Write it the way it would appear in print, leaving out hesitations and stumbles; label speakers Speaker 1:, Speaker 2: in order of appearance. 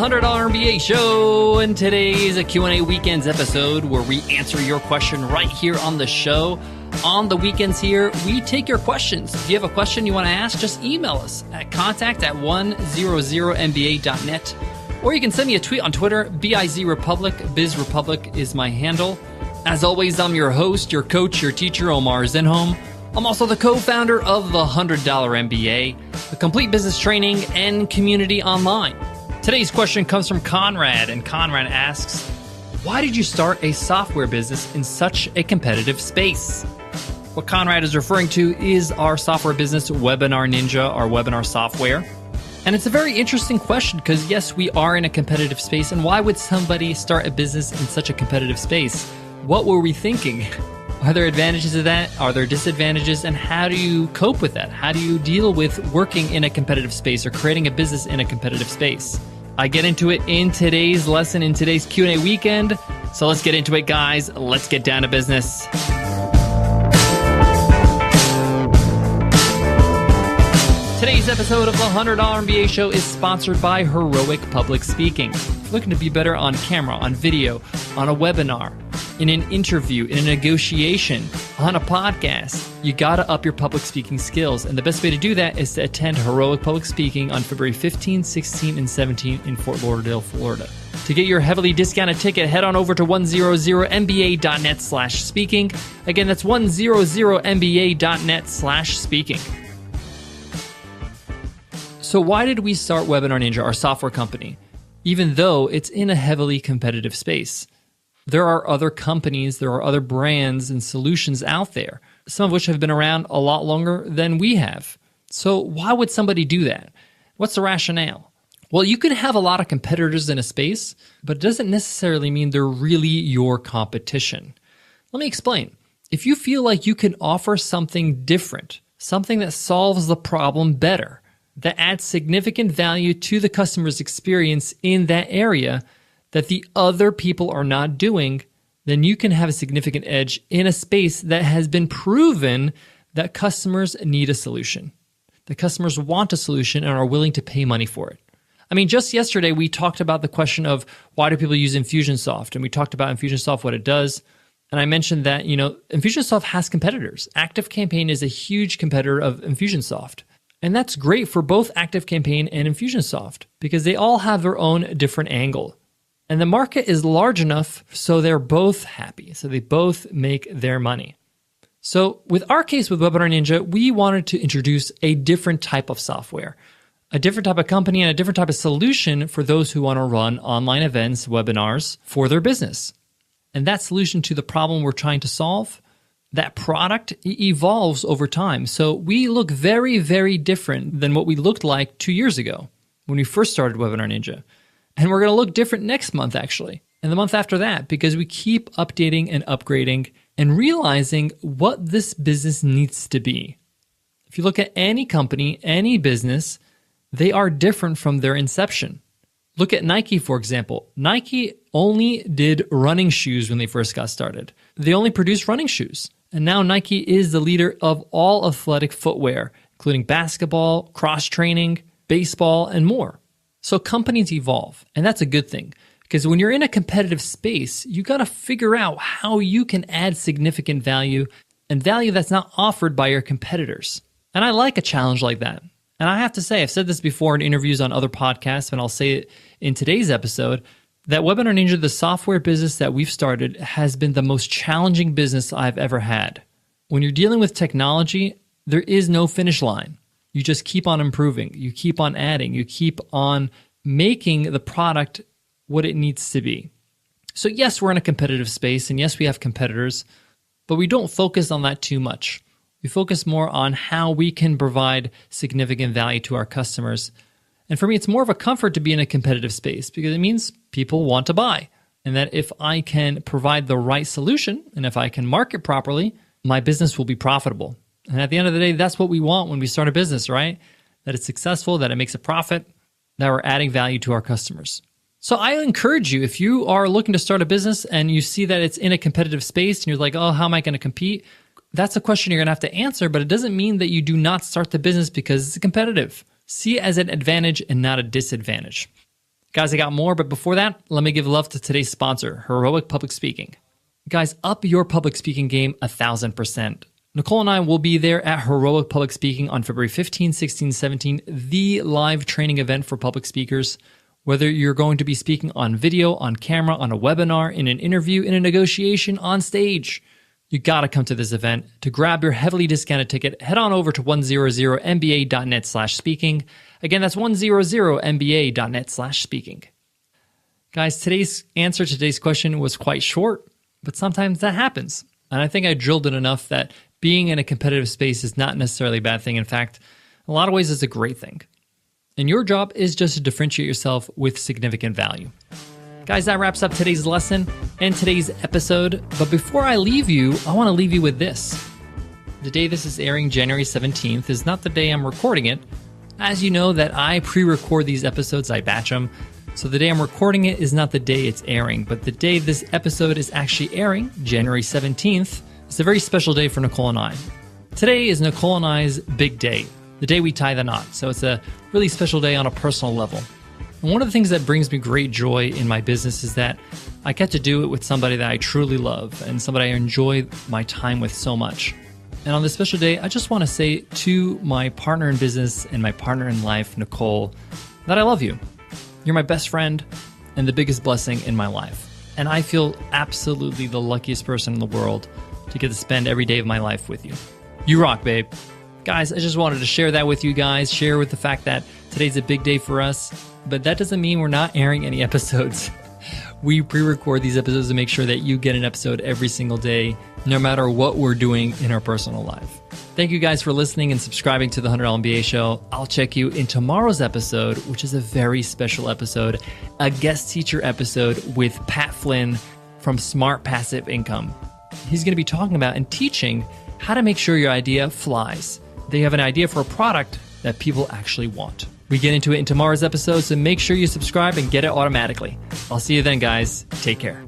Speaker 1: $100 MBA Show, and today's a Q&A Weekends episode where we answer your question right here on the show. On the weekends here, we take your questions. If you have a question you want to ask, just email us at contact@100mba.net, or you can send me a tweet on Twitter, BIZRepublic. BizRepublic is my handle. As always, I'm your host, your coach, your teacher, Omar Zenhom. I'm also the co-founder of the $100 MBA, a complete business training and community online. Today's question comes from Conrad, and Conrad asks, why did you start a software business in such a competitive space? What Conrad is referring to is our software business, Webinar Ninja, our webinar software. And it's a very interesting question because, yes, we are in a competitive space. And why would somebody start a business in such a competitive space? What were we thinking? Are there advantages to that? Are there disadvantages? And how do you cope with that? How do you deal with working in a competitive space or creating a business in a competitive space? I get into it in today's lesson, in today's Q&A weekend. So let's get into it, guys. Let's get down to business. Today's episode of the $100 MBA Show is sponsored by Heroic Public Speaking. If you're looking to be better on camera, on video, on a webinar, in an interview, in a negotiation, on a podcast, you gotta up your public speaking skills. And the best way to do that is to attend Heroic Public Speaking on February 15, 16, and 17 in Fort Lauderdale, Florida. To get your heavily discounted ticket, head on over to 100mba.net/speaking. Again, that's 100mba.net/speaking. So why did we start Webinar Ninja, our software company, even though it's in a heavily competitive space? There are other companies, there are other brands and solutions out there, some of which have been around a lot longer than we have. So why would somebody do that? What's the rationale? Well, you can have a lot of competitors in a space, but it doesn't necessarily mean they're really your competition. Let me explain. If you feel like you can offer something different, something that solves the problem better, that adds significant value to the customer's experience in that area that the other people are not doing, then you can have a significant edge in a space that has been proven that customers need a solution. The customers want a solution and are willing to pay money for it. I mean, just yesterday we talked about the question of why do people use Infusionsoft, and we talked about Infusionsoft, what it does. And I mentioned that, Infusionsoft has competitors. ActiveCampaign is a huge competitor of Infusionsoft. And that's great for both ActiveCampaign and Infusionsoft because they all have their own different angle. And the market is large enough so they're both happy. So they both make their money. So with our case with Webinar Ninja, we wanted to introduce a different type of software, a different type of company, and a different type of solution for those who want to run online events, webinars for their business. And that solution to the problem we're trying to solve, that product evolves over time. So we look very, very different than what we looked like 2 years ago when we first started Webinar Ninja. And we're going to look different next month, actually, and the month after that, because we keep updating and upgrading and realizing what this business needs to be. If you look at any company, any business, they are different from their inception. Look at Nike, for example. Nike only did running shoes when they first got started. They only produced running shoes. And now Nike is the leader of all athletic footwear, including basketball, cross-training, baseball, and more. So companies evolve, and that's a good thing. Because when you're in a competitive space, you got to figure out how you can add significant value and value that's not offered by your competitors. And I like a challenge like that. And I have to say, I've said this before in interviews on other podcasts, and I'll say it in today's episode, that Webinar Ninja, the software business that we've started, has been the most challenging business I've ever had. When you're dealing with technology, there is no finish line. You just keep on improving. You keep on adding. You keep on making the product what it needs to be. So yes, we're in a competitive space, and yes, we have competitors, but we don't focus on that too much. We focus more on how we can provide significant value to our customers. And for me, it's more of a comfort to be in a competitive space because it means people want to buy. And that if I can provide the right solution and if I can market properly, my business will be profitable. And at the end of the day, that's what we want when we start a business, right? That it's successful, that it makes a profit, that we're adding value to our customers. So I encourage you, if you are looking to start a business and you see that it's in a competitive space and you're like, oh, how am I going to compete? That's a question you're going to have to answer, but it doesn't mean that you do not start the business because it's competitive. See it as an advantage and not a disadvantage. Guys, I got more, but before that, let me give love to today's sponsor, Heroic Public Speaking. Guys, up your public speaking game 1,000%. Nicole and I will be there at Heroic Public Speaking on February 15, 16, 17, the live training event for public speakers. Whether you're going to be speaking on video, on camera, on a webinar, in an interview, in a negotiation, on stage, you got to come to this event. To grab your heavily discounted ticket, head on over to 100mba.net/speaking. Again, that's 100mba.net/speaking. Guys, today's answer to today's question was quite short, but sometimes that happens. And I think I drilled it enough that being in a competitive space is not necessarily a bad thing. In fact, in a lot of ways, it's a great thing. And your job is just to differentiate yourself with significant value. Guys, that wraps up today's lesson and today's episode. But before I leave you, I want to leave you with this. The day this is airing, January 17th, is not the day I'm recording it. As you know that I pre-record these episodes, I batch them. So the day I'm recording it is not the day it's airing, but the day this episode is actually airing, January 17th, is a very special day for Nicole and I. Today is Nicole and I's big day, the day we tie the knot. So it's a really special day on a personal level. And one of the things that brings me great joy in my business is that I get to do it with somebody that I truly love and somebody I enjoy my time with so much. And on this special day, I just want to say to my partner in business and my partner in life, Nicole, that I love you. You're my best friend and the biggest blessing in my life. And I feel absolutely the luckiest person in the world to get to spend every day of my life with you. You rock, babe. Guys, I just wanted to share that with you guys, share with the fact that today's a big day for us, but that doesn't mean we're not airing any episodes. We pre-record these episodes to make sure that you get an episode every single day, no matter what we're doing in our personal life. Thank you guys for listening and subscribing to the $100 MBA Show. I'll check you in tomorrow's episode, which is a very special episode, a guest teacher episode with Pat Flynn from Smart Passive Income. He's going to be talking about and teaching how to make sure your idea flies. They have an idea for a product that people actually want. We get into it in tomorrow's episode, so make sure you subscribe and get it automatically. I'll see you then, guys. Take care.